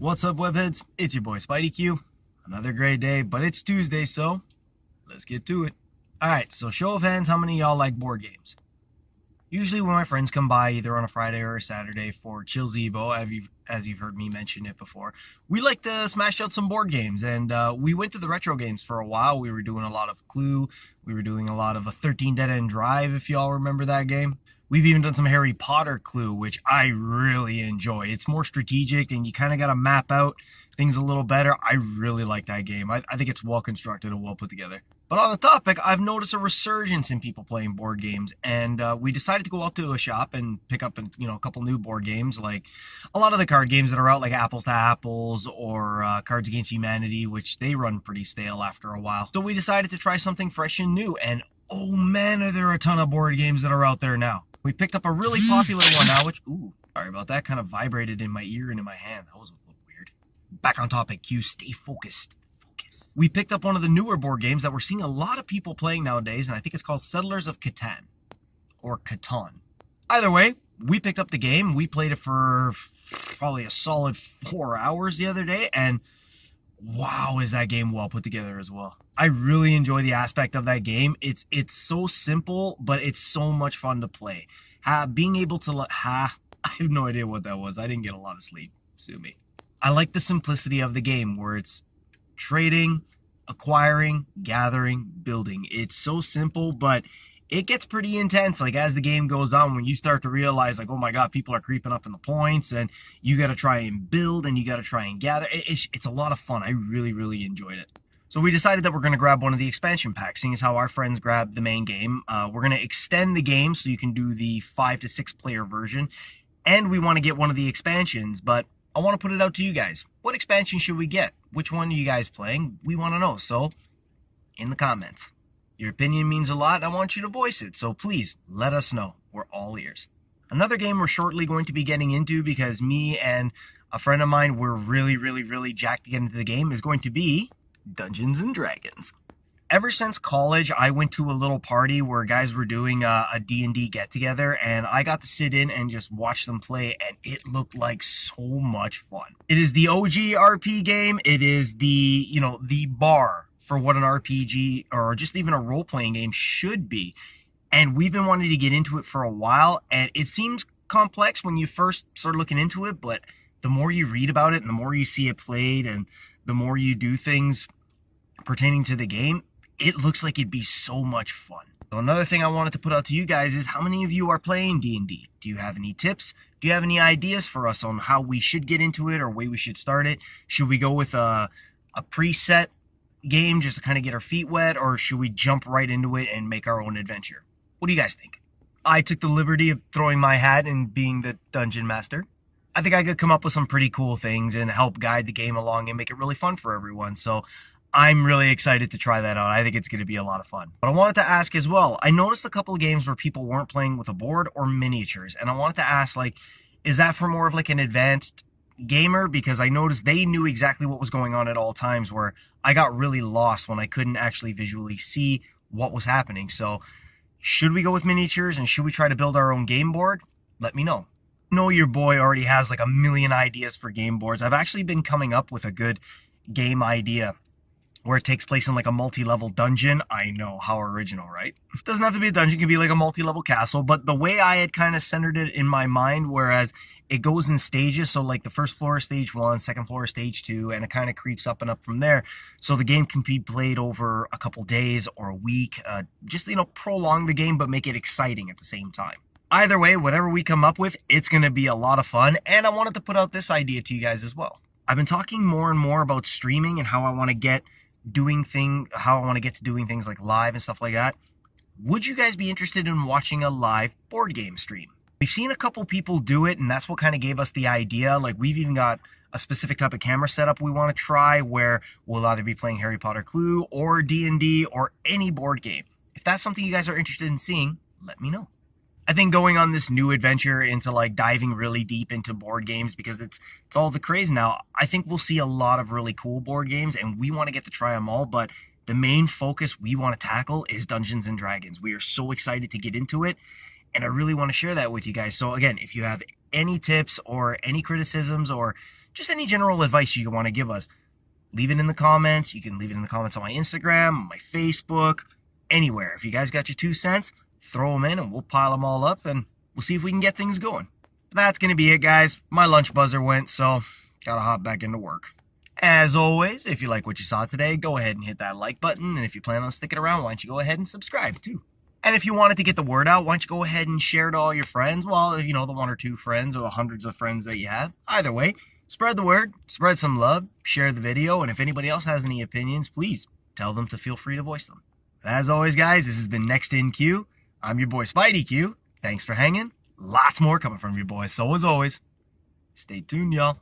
What's up, webheads? It's your boy SpideyQueue. Another great day, but it's Tuesday, so let's get to it. Alright, so show of hands, how many of y'all like board games? Usually when my friends come by, either on a Friday or a Saturday for Chill Zebo, as you've heard me mention it before, we like to smash out some board games, and we went to the retro games for a while. We were doing a lot of Clue, we were doing a lot of a 13 Dead End Drive, if y'all remember that game. We've even done some Harry Potter Clue, which I really enjoy. It's more strategic, and you kind of got to map out things a little better. I really like that game. I think it's well constructed and well put together. But on the topic, I've noticed a resurgence in people playing board games, and we decided to go out to a shop and pick up a couple new board games, like a lot of the card games that are out, like Apples to Apples or Cards Against Humanity, which they run pretty stale after a while. So we decided to try something fresh and new, and oh man, are there a ton of board games that are out there now. We picked up a really popular one now, which, ooh, sorry about that, kind of vibrated in my ear and in my hand. That was a little weird. Back on topic, Q, stay focused. We picked up one of the newer board games that we're seeing a lot of people playing nowadays, and I think it's called Settlers of Catan, or Catan. Either way, we picked up the game. We played it for probably a solid 4 hours the other day, and wow, is that game well put together as well. I really enjoy the aspect of that game. It's so simple, but it's so much fun to play. Being able to, I have no idea what that was. I didn't get a lot of sleep, sue me. I like the simplicity of the game, where it's trading, acquiring, gathering, building. It's so simple, but it gets pretty intense. Like, as the game goes on, when you start to realize, like, oh my god, people are creeping up in the points, and you got to try and build, and you got to try and gather. It's a lot of fun. I really enjoyed it. So we decided that we're going to grab one of the expansion packs, seeing as how our friends grabbed the main game. We're going to extend the game so you can do the 5 to 6 player version, and we want to get one of the expansions, but I want to put it out to you guys. What expansion should we get? Which one are you guys playing? We want to know, so in the comments. Your opinion means a lot, and I want you to voice it, so please let us know. We're all ears. Another game we're shortly going to be getting into, because me and a friend of mine were really jacked to get into the game, is going to be Dungeons and Dragons. Ever since college, I went to a little party where guys were doing a D&D get-together, and I got to sit in and just watch them play, and it looked like so much fun. It is the OG RP game. It is the bar for what an RPG or just even a role-playing game should be. And we've been wanting to get into it for a while, and it seems complex when you first start looking into it, but the more you read about it and the more you see it played and the more you do things pertaining to the game, it looks like it'd be so much fun. So another thing I wanted to put out to you guys is, how many of you are playing D&D? Do you have any tips? Do you have any ideas for us on how we should get into it or way we should start it? Should we go with a preset game just to kind of get our feet wet, or should we jump right into it and make our own adventure? What do you guys think? I took the liberty of throwing my hat and being the dungeon master. I think I could come up with some pretty cool things and help guide the game along and make it really fun for everyone. So I'm really excited to try that out. I think it's going to be a lot of fun. But I wanted to ask as well, I noticed a couple of games where people weren't playing with a board or miniatures, and I wanted to ask, like, is that for more of like an advanced gamer? Because I noticed they knew exactly what was going on at all times, where I got really lost when I couldn't actually visually see what was happening. So should we go with miniatures, and should we try to build our own game board? Let me know. I know your boy already has like a million ideas for game boards. I've actually been coming up with a good game idea where it takes place in like a multi-level dungeon. I know, how original, right? Doesn't have to be a dungeon, it can be like a multi-level castle, but the way I had kind of centered it in my mind, whereas it goes in stages, so like the first floor is stage 1, second floor is stage 2, and it kind of creeps up and up from there. So the game can be played over a couple days or a week, just, prolong the game, but make it exciting at the same time. Either way, whatever we come up with, it's going to be a lot of fun, and I wanted to put out this idea to you guys as well. I've been talking more and more about streaming and how I want to get to doing things like live and stuff like that. Would you guys be interested in watching a live board game stream? We've seen a couple people do it, and that's what kind of gave us the idea. Like, we've even got a specific type of camera setup we want to try, where we'll either be playing Harry Potter Clue or D&D or any board game. If that's something you guys are interested in seeing, let me know. I think going on this new adventure into like diving really deep into board games, because it's all the craze now, I think we'll see a lot of really cool board games, and we want to get to try them all, but the main focus we want to tackle is Dungeons and Dragons. We are so excited to get into it, and I really want to share that with you guys. So again, if you have any tips or any criticisms or just any general advice you want to give us, leave it in the comments. You can leave it in the comments on my Instagram, on my Facebook, anywhere. If you guys got your 2 cents, throw them in and we'll pile them all up and we'll see if we can get things going. But that's going to be it, guys. My lunch buzzer went, so gotta hop back into work. As always, if you like what you saw today, go ahead and hit that like button. And if you plan on sticking around, why don't you go ahead and subscribe too? And if you wanted to get the word out, why don't you go ahead and share it to all your friends? Well, you know, the 1 or 2 friends or the hundreds of friends that you have. Either way, spread the word, spread some love, share the video. And if anybody else has any opinions, please tell them to feel free to voice them. But as always, guys, this has been Next in Queue. I'm your boy SpideyQueue. Thanks for hanging. Lots more coming from your boy. So as always, stay tuned, y'all.